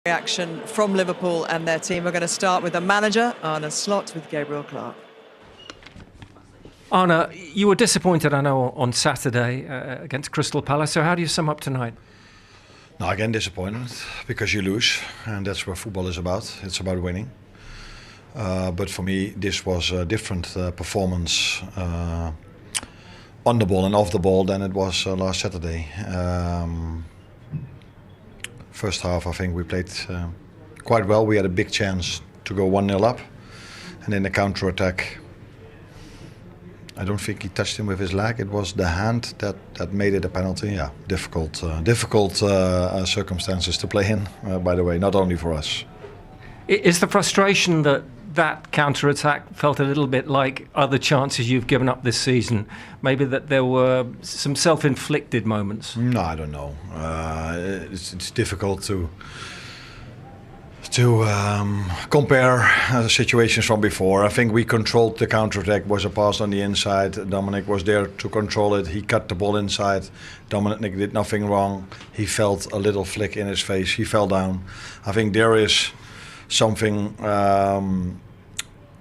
Reaction from Liverpool and their team. We're going to start with the manager, Arne Slot, with Gabriel Clark. Arne, you were disappointed, I know, on Saturday against Crystal Palace. So how do you sum up tonight? No, again, disappointed because you lose, and that's what football is about. It's about winning. But for me, this was a different performance on the ball and off the ball than it was last Saturday. First half, I think we played quite well. We had a big chance to go 1-0 up, and in the counter-attack, I don't think he touched him with his leg. It was the hand that made it a penalty. Yeah, difficult circumstances to play in, by the way, not only for us. Is the frustration that counter-attack felt a little bit like other chances you've given up this season? Maybe that there were some self-inflicted moments? No, I don't know. It's difficult to compare situations from before. I think we controlled the counter-attack. Was a pass on the inside. Dominic was there to control it. He cut the ball inside. Dominic did nothing wrong. He felt a little flick in his face. He fell down. I think there is something.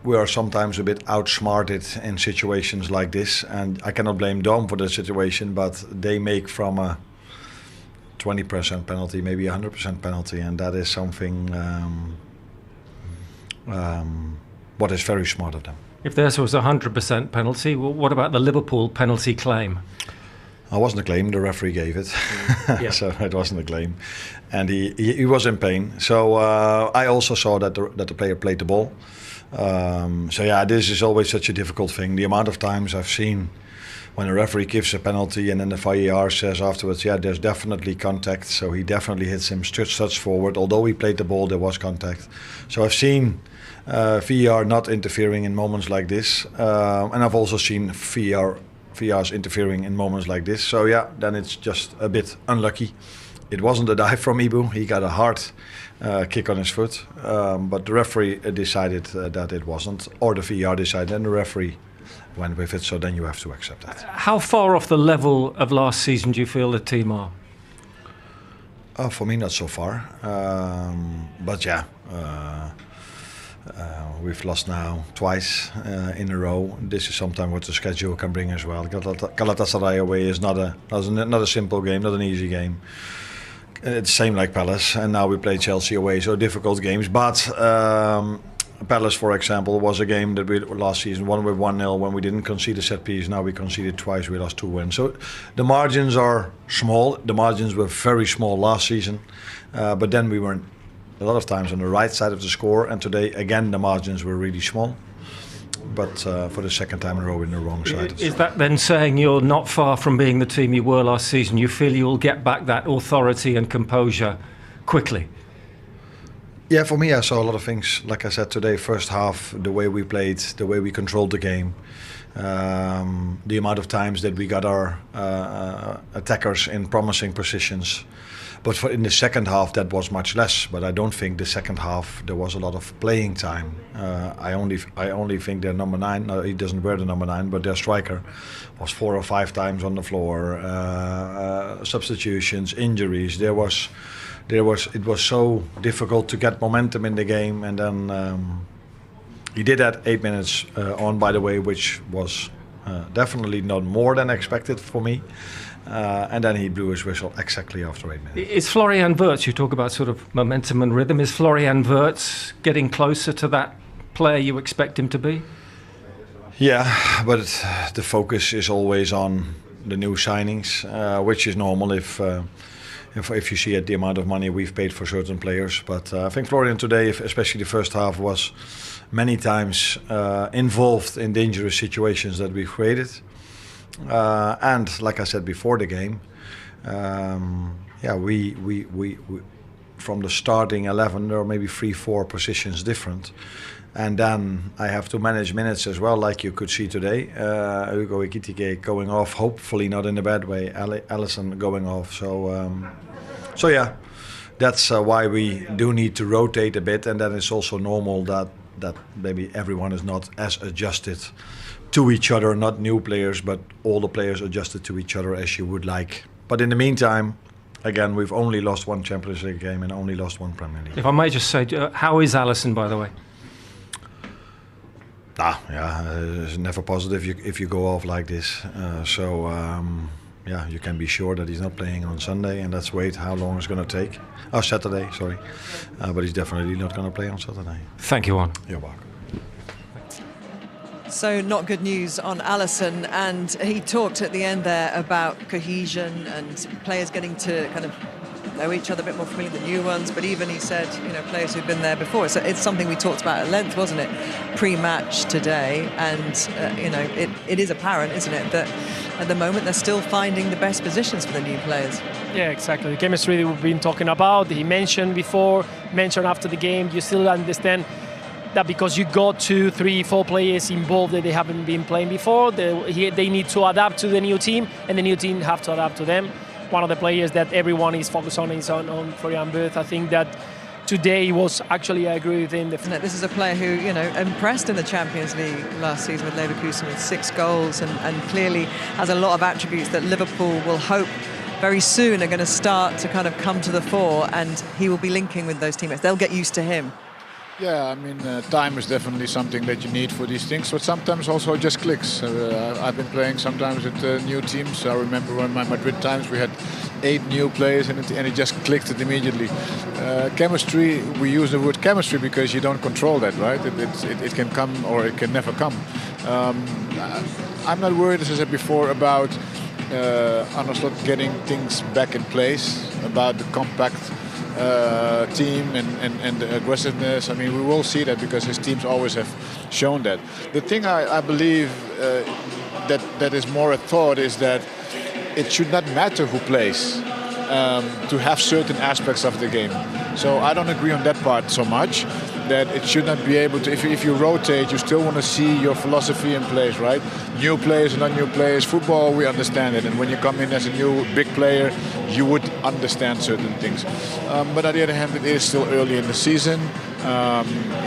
We are sometimes a bit outsmarted in situations like this, and I cannot blame Dom for the situation, but they make from a 20% penalty, maybe 100% penalty, and that is something what is very smart of them. If theirs was a 100% penalty, well, what about the Liverpool penalty claim? It wasn't a claim, the referee gave it. Yeah. So it wasn't a claim. And he was in pain. So I also saw that the player played the ball. So yeah, this is always such a difficult thing. The amount of times I've seen when a referee gives a penalty and then the VAR says afterwards, yeah, there's definitely contact. So he definitely hits him steps forward. Although he played the ball, there was contact. So I've seen VAR not interfering in moments like this. And I've also seen VAR's interfering in moments like this. So yeah, then it's just a bit unlucky. It wasn't a dive from Ibu. He got a hard kick on his foot. But the referee decided that it wasn't. Or the VAR decided and the referee went with it. So then you have to accept that. How far off the level of last season do you feel the team are? For me, not so far. But yeah. We've lost now twice in a row. This is sometimes what the schedule can bring as well. Galatasaray away is not a simple game, not an easy game. It's the same like Palace, and now we play Chelsea away, so difficult games. But Palace, for example, was a game that we last season won with 1-0 when we didn't concede a set piece. Now we conceded twice, we lost 2-1. So the margins are small. The margins were very small last season, but then we were a lot of times on the right side of the score, and today again the margins were really small, but for the second time in a row in the wrong side. Is that then saying you're not far from being the team you were last season? You feel you'll get back that authority and composure quickly? Yeah, for me I saw a lot of things. Like I said today, first half, the way we played, the way we controlled the game, the amount of times that we got our attackers in promising positions. But in the second half, that was much less. But I don't think the second half there was a lot of playing time. I only think their number 9. No, he doesn't wear the number 9, but their striker was 4 or 5 times on the floor. Substitutions, injuries. It was so difficult to get momentum in the game, and then he did that 8 minutes on, by the way, which was definitely not more than expected for me. And then he blew his whistle exactly after 8 minutes. Is Florian Wirtz, you talk about sort of momentum and rhythm, is Florian Wirtz getting closer to that player you expect him to be? Yeah, but the focus is always on the new signings, which is normal if you see the amount of money we've paid for certain players. But I think Florian today, especially the first half, was many times involved in dangerous situations that we've created. And like I said before the game, we from the starting 11 there are maybe 3-4 positions different, and then I have to manage minutes as well, like you could see today. Hugo Ekitike going off, hopefully not in a bad way. Alisson going off. So yeah, that's why we do need to rotate a bit, and then it's also normal that maybe everyone is not as adjusted to each other, not new players, but all the players adjusted to each other as you would like. But in the meantime, again, we've only lost one Champions League game and only lost one Premier League. If I may just say, how is Alisson, by the way? It's never positive if you go off like this. You can be sure that he's not playing on Sunday, and let's wait how long it's going to take. Oh, Saturday, sorry. But he's definitely not going to play on Saturday. Thank you, Arne. You're welcome. So not good news on Alisson, and he talked at the end there about cohesion and players getting to kind of know each other a bit more familiar than new ones, but even he said, players who've been there before. So it's something we talked about at length, wasn't it, pre-match today, and it is apparent, isn't it, that at the moment they're still finding the best positions for the new players. Yeah, exactly. The chemistry we've been talking about, he mentioned before, mentioned after the game, you still understand that because you got 2, 3, 4 players involved that they haven't been playing before, they need to adapt to the new team, and the new team have to adapt to them. One of the players that everyone is focused on is on Florian Wirtz. I think that today was actually, I agree with him. This is a player who, impressed in the Champions League last season with Leverkusen with 6 goals and clearly has a lot of attributes that Liverpool will hope very soon are going to start to kind of come to the fore, and he will be linking with those teammates. They'll get used to him. Yeah, I mean, time is definitely something that you need for these things, but sometimes also it just clicks. I've been playing sometimes with new teams. I remember when my Madrid times we had 8 new players and it just clicked it immediately. Chemistry, we use the word chemistry because you don't control that, right? It can come or it can never come. I'm not worried, as I said before, about Arne Slot getting things back in place, about the compact team and the aggressiveness. I mean, we will see that because his teams always have shown that. The thing I believe that is more a thought is that it should not matter who plays to have certain aspects of the game. So I don't agree on that part so much, that it should not be able to, if you rotate, you still want to see your philosophy in place, right? New players and non-new players. Football, we understand it. And when you come in as a new big player, you would understand certain things. But on the other hand, it is still early in the season.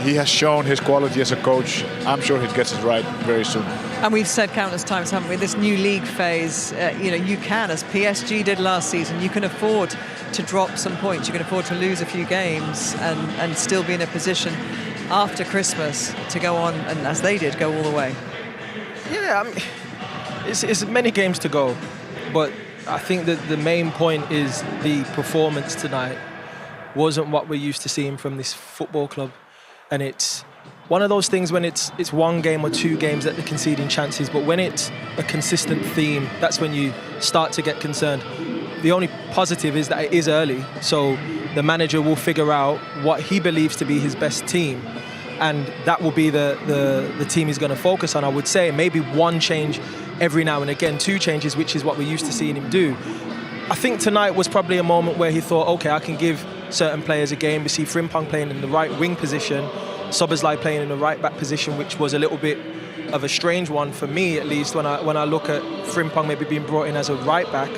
He has shown his quality as a coach. I'm sure he gets it right very soon. And we've said countless times, haven't we, this new league phase, you can, as PSG did last season, you can afford to drop some points, you can afford to lose a few games and still be in a position after Christmas to go on, and as they did, go all the way. Yeah, I mean, it's many games to go, but I think that the main point is the performance tonight wasn't what we're used to seeing from this football club, and it's one of those things when it's one game or 2 games that they're conceding chances, but when it's a consistent theme, that's when you start to get concerned. The only positive is that it is early, so the manager will figure out what he believes to be his best team, and that will be the team he's going to focus on, I would say. Maybe 1 change every now and again, 2 changes, which is what we're used to seeing him do. I think tonight was probably a moment where he thought, okay, I can give certain players a game. We see Frimpong playing in the right wing position, Szoboszlai playing in the right back position, which was a little bit of a strange one for me, at least, when I look at Frimpong maybe being brought in as a right back.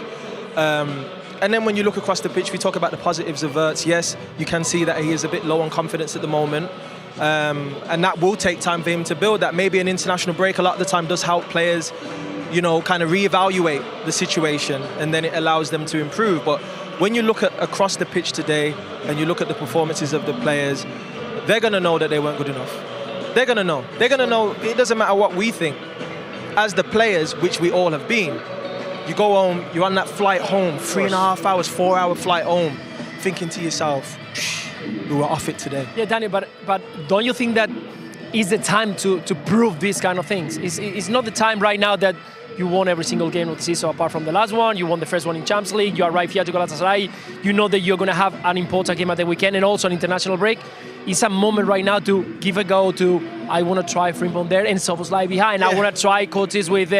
And then when you look across the pitch, we talk about the positives of Wirtz. Yes, you can see that he is a bit low on confidence at the moment. And that will take time for him to build that. Maybe an international break a lot of the time does help players, kind of reevaluate the situation, and then it allows them to improve. But when you look at across the pitch today and you look at the performances of the players, they're going to know that they weren't good enough. They're going to know. They're going to know it doesn't matter what we think. As the players, which we all have been, you go home, you're on that flight home, 3.5 hours, 4-hour flight home, thinking to yourself, we were off it today. Yeah, Danny, but don't you think that is the time to prove these kind of things? It's not the time right now that you won every single game of the season apart from the last one. You won the first one in Champions League. You arrive here to Galatasaray. You know that you're going to have an important game at the weekend and also an international break. It's a moment right now to give a go to, I want to try Frimpong there and Szoboszlai behind. Yeah. I want to try Coates with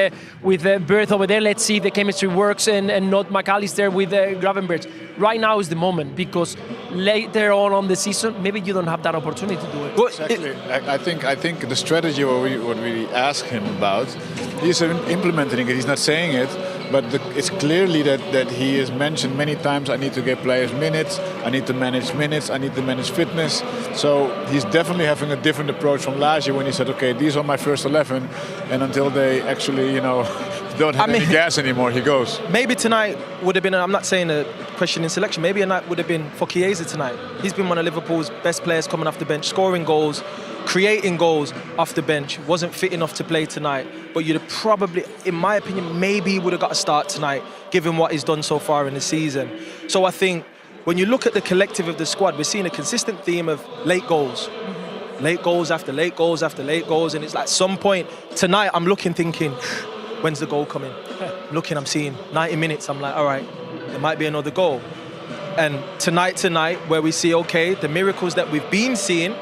Wirtz over there. Let's see if the chemistry works and not McAllister with Gravenberch. Right now is the moment, because later on the season, maybe you don't have that opportunity to do it. Exactly. I think the strategy what we ask him about, he's implementing it. He's not saying it, but it's clearly that he has mentioned many times, I need to get players minutes, I need to manage minutes, I need to manage fitness. So he's definitely having a different approach from last year when he said, okay, these are my first 11, and until they actually, don't have any gas anymore, he goes. Maybe tonight would have been, I'm not saying a question in selection, maybe a night would have been for Chiesa tonight. He's been one of Liverpool's best players coming off the bench, scoring goals, creating goals off the bench. Wasn't fit enough to play tonight, but you'd have probably, in my opinion, maybe he would have got a start tonight, given what he's done so far in the season. So I think when you look at the collective of the squad, we're seeing a consistent theme of late goals. Late goals after late goals after late goals, and it's like some point tonight I'm looking thinking, when's the goal coming? I'm seeing 90 minutes, I'm like, all right, there might be another goal. And tonight where we see, okay, the miracles that we've been seeing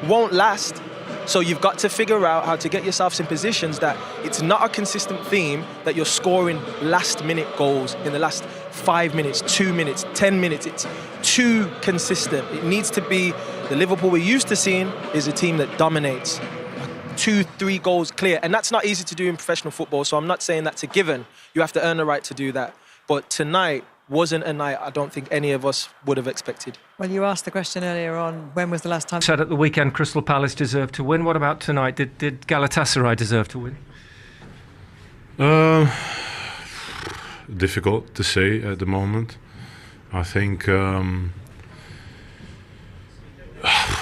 won't last, so you've got to figure out how to get yourselves in positions that it's not a consistent theme that you're scoring last minute goals in the last 5 minutes, 2 minutes, 10 minutes. It's too consistent. It needs to be the Liverpool we're used to seeing is a team that dominates. 2-3 goals clear, and that's not easy to do in professional football, so I'm not saying that's a given. You have to earn the right to do that. But tonight wasn't a night I don't think any of us would have expected. Well, you asked the question earlier on, when was the last time? Said at the weekend Crystal Palace deserved to win. What about tonight? Did Galatasaray deserve to win? Difficult to say at the moment. I think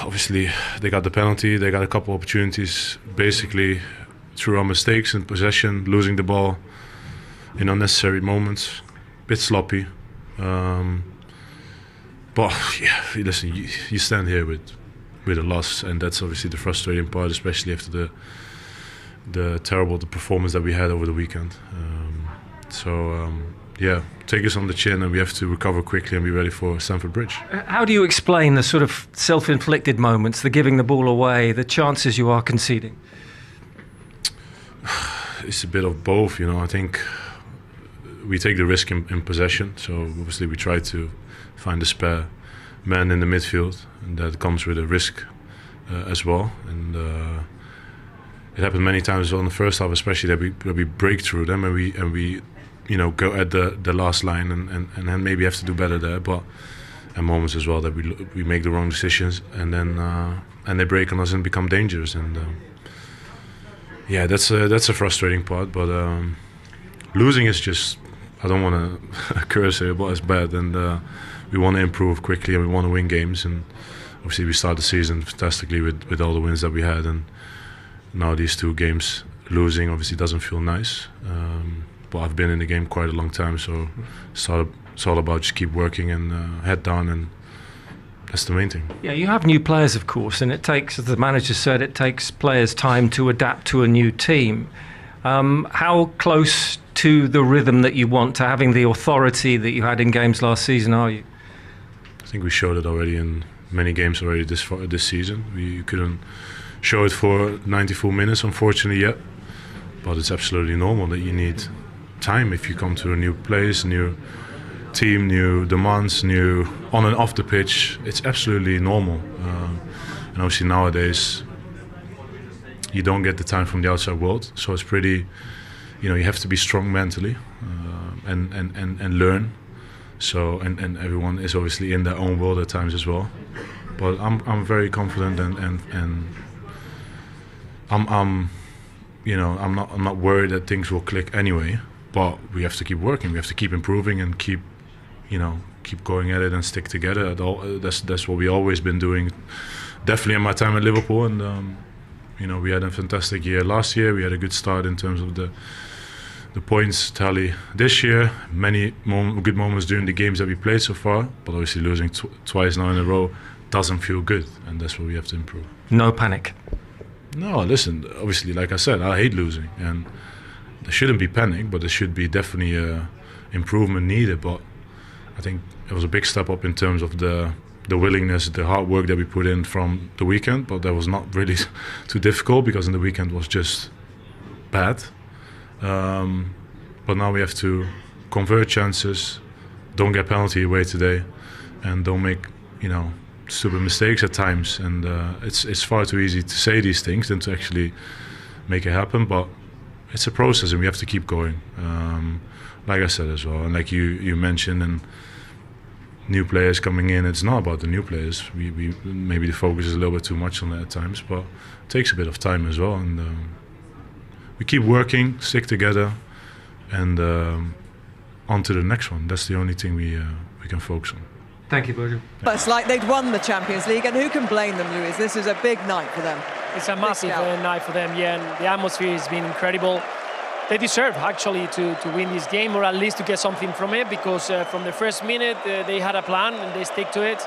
obviously they got the penalty, they got a couple opportunities basically through our mistakes in possession, losing the ball in unnecessary moments, a bit sloppy. But yeah, listen, you stand here with a loss, and that's obviously the frustrating part, especially after the terrible performance that we had over the weekend. Yeah, take us on the chin, and we have to recover quickly and be ready for Stamford Bridge. How do you explain the sort of self-inflicted moments, the giving the ball away, the chances you are conceding? It's a bit of both, you know. I think we take the risk in possession, so obviously we try to find a spare man in the midfield, and that comes with a risk as well. And it happened many times as well in the first half, especially that we break through them and we you know, go at the last line and then maybe have to do better there. But at moments as well that we make the wrong decisions, and then and they break on us and become dangerous. And yeah, that's a frustrating part. But losing is just, I don't want to curse here, but it's bad. And we want to improve quickly, and we want to win games. And obviously we start the season fantastically with all the wins that we had, and now these 2 games losing obviously doesn't feel nice. But I've been in the game quite a long time, so it's all about just keep working and head down, and that's the main thing. Yeah, you have new players, of course, and it takes, as the manager said, it takes players time to adapt to a new team. How close to the rhythm that you want, to having the authority that you had in games last season, are you? I think we showed it already in many games already this season. We couldn't show it for 94 minutes, unfortunately, yet. But it's absolutely normal that you need time if you come to a new place, new team, new demands, new on and off the pitch. It's absolutely normal. And obviously nowadays you don't get the time from the outside world, so it's pretty, you know, you have to be strong mentally and learn. So and everyone is obviously in their own world at times as well. But I'm very confident and I'm you know, I'm not worried that things will click anyway. But we have to keep working. We have to keep improving and keep going at it and stick together. That's what we always been doing. Definitely in my time at Liverpool, and you know, we had a fantastic year last year. We had a good start in terms of the points tally this year. Many good moments during the games that we played so far. But obviously losing twice now in a row doesn't feel good, and that's what we have to improve. No panic. No, listen. Obviously, like I said, I hate losing, and there shouldn't be panic, but there should be definitely improvement needed. But I think it was a big step up in terms of the willingness, the hard work that we put in from the weekend. But that was not really too difficult, because in the weekend was just bad. But now we have to convert chances, don't get penalty away today, and don't make, you know, stupid mistakes at times. And it's far too easy to say these things than to actually make it happen. But it's a process, and we have to keep going. Like I said as well, and like you mentioned, and new players coming in. It's not about the new players. We maybe the focus is a little bit too much on that at times, but it takes a bit of time as well. And we keep working, stick together, and on to the next one. That's the only thing we can focus on. Thank you, Virgil. But it's like they'd won the Champions League, and who can blame them, Luis? This is a big night for them. It's a massive night for them, yeah, and the atmosphere has been incredible. They deserve actually to win this game, or at least to get something from it, because from the first minute they had a plan and they stick to it.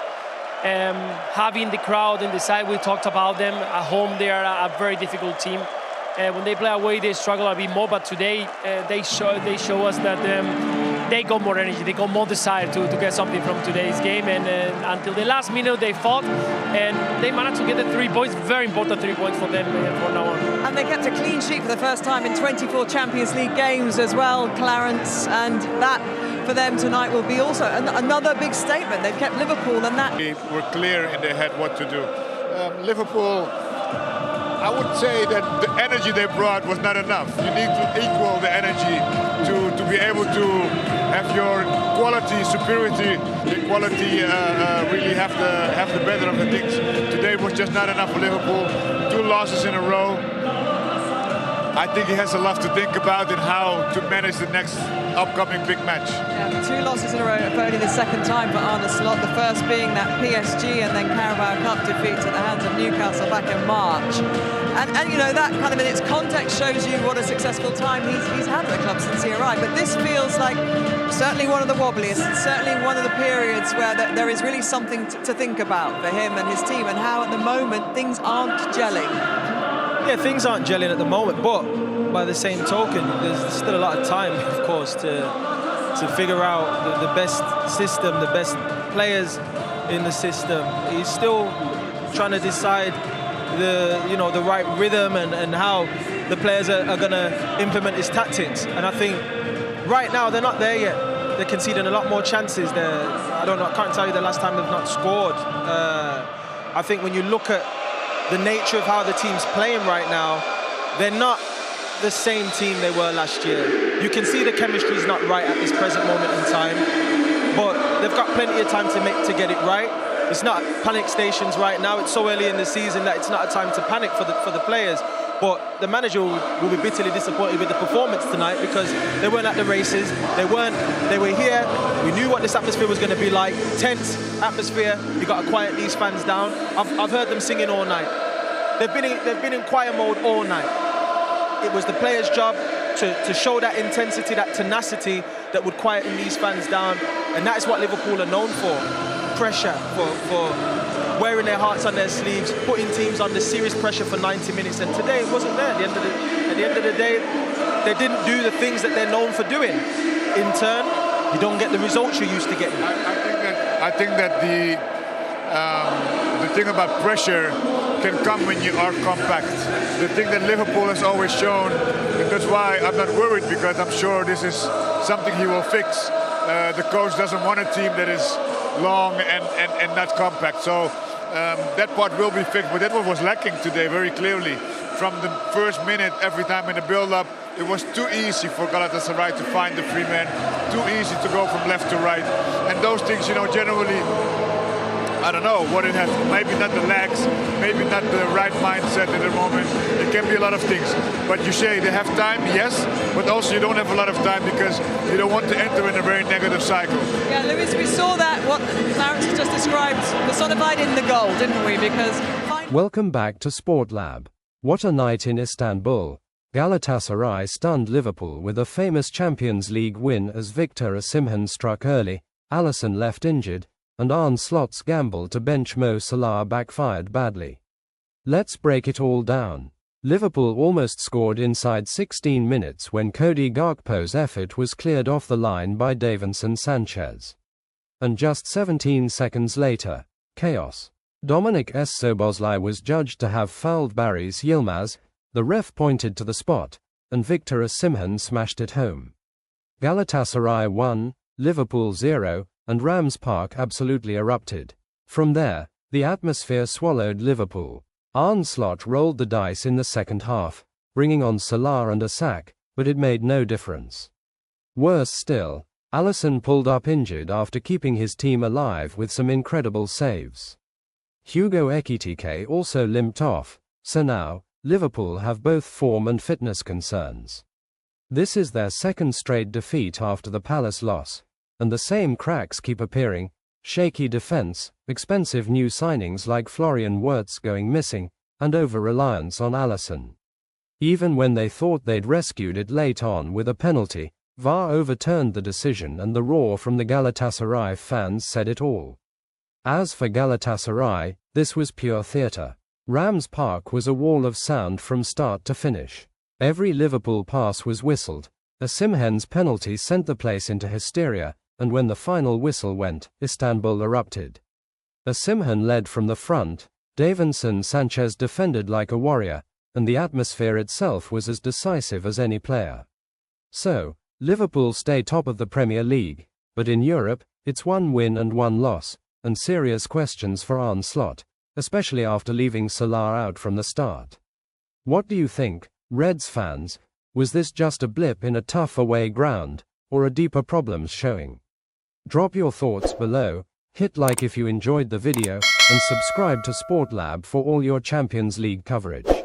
Having the crowd on the side, we talked about them. At home, they are a very difficult team. When they play away, they struggle a bit more, but today they show us that they got more energy, they got more desire to get something from today's game, and until the last minute they fought, and they managed to get the 3 points, very important 3 points for them from now on. And they kept a clean sheet for the first time in 24 Champions League games as well, Clarence, and that for them tonight will be also another big statement. They've kept Liverpool, and that... We were clear in their head what to do. Liverpool, I would say that the energy they brought was not enough. You need to equal the energy to be able to have your quality, superiority, the quality really have the better of the things. Today was just not enough for Liverpool. 2 losses in a row. I think he has a lot to think about in how to manage the next upcoming big match. Yeah, 2 losses in a row for only the second time for Arne Slot, the first being that PSG and then Carabao Cup defeat at the hands of Newcastle back in March. And you know, that kind of in its context shows you what a successful time he's had at the club since he arrived. But this feels like certainly one of the wobbliest, certainly one of the periods where there is really something to think about for him and his team, and how at the moment things aren't gelling. Yeah, things aren't gelling at the moment, but by the same token, there's still a lot of time, of course, to figure out the best system, the best players in the system. He's still trying to decide the right rhythm and how the players are going to implement his tactics. And I think right now they're not there yet. They're conceding a lot more chances. I can't tell you the last time they've not scored. I think when you look at the nature of how the team's playing right now, they're not the same team they were last year. You can see the chemistry's not right at this present moment in time, but they've got plenty of time to get it right. It's not panic stations right now. It's so early in the season that it's not a time to panic for the players. But the manager will be bitterly disappointed with the performance tonight, because they weren't at the races. They were here. We knew what this atmosphere was going to be like. Tense atmosphere. You got to quiet these fans down. I've heard them singing all night. They've been in choir mode all night. It was the players' job to show that intensity, that tenacity that would quieten these fans down, and that is what Liverpool are known for. Pressure, for wearing their hearts on their sleeves, putting teams under serious pressure for 90 minutes, and today it wasn't there. At the end of the day, they didn't do the things that they're known for doing. In turn, you don't get the results you're used to getting. I think that the thing about pressure can come when you are compact. The thing that Liverpool has always shown, and that's why I'm not worried, because I'm sure this is something he will fix. The coach doesn't want a team that is long and not compact. So that part will be fixed, but that was lacking today very clearly. From the first minute, every time in the build-up, it was too easy for Galatasaray to find the free man, too easy to go from left to right. And those things, generally, I don't know what it has. Maybe not the legs, maybe not the right mindset at the moment. It can be a lot of things. But you say they have time, yes, but also you don't have a lot of time because you don't want to enter in a very negative cycle. Yeah, Luis, we saw that, what Clarence has just described, personified in the goal, didn't we? Because... Welcome back to Sport Lab. What a night in Istanbul. Galatasaray stunned Liverpool with a famous Champions League win as Victor Osimhen struck early, Alisson left injured, and Arne Slot's gamble to bench Mo Salah backfired badly. Let's break it all down. Liverpool almost scored inside 16 minutes when Cody Gakpo's effort was cleared off the line by Davinson Sanchez. And just 17 seconds later, chaos. Dominic Szoboszlai was judged to have fouled Barry's Yilmaz, the ref pointed to the spot, and Victor Osimhen smashed it home. Galatasaray 1, Liverpool 0, and Rams Park absolutely erupted. From there, the atmosphere swallowed Liverpool. Arne Slot rolled the dice in the second half, bringing on Salah and a sack, but it made no difference. Worse still, Alisson pulled up injured after keeping his team alive with some incredible saves. Hugo Ekitike also limped off, so now, Liverpool have both form and fitness concerns. This is their second straight defeat after the Palace loss, and the same cracks keep appearing: shaky defense, expensive new signings like Florian Wirtz going missing, and over-reliance on Alisson. Even when they thought they'd rescued it late on with a penalty, VAR overturned the decision, and the roar from the Galatasaray fans said it all. As for Galatasaray, this was pure theatre. Rams Park was a wall of sound from start to finish. Every Liverpool pass was whistled. Osimhen's penalty sent the place into hysteria, and when the final whistle went, Istanbul erupted. Osimhen led from the front, Davinson Sanchez defended like a warrior, and the atmosphere itself was as decisive as any player. So, Liverpool stay top of the Premier League, but in Europe, it's 1 win and 1 loss, and serious questions for Arne Slot, especially after leaving Salah out from the start. What do you think, Reds fans? Was this just a blip in a tough away ground, or a deeper problems showing? Drop your thoughts below, hit like if you enjoyed the video, and subscribe to Sport Lab for all your Champions League coverage.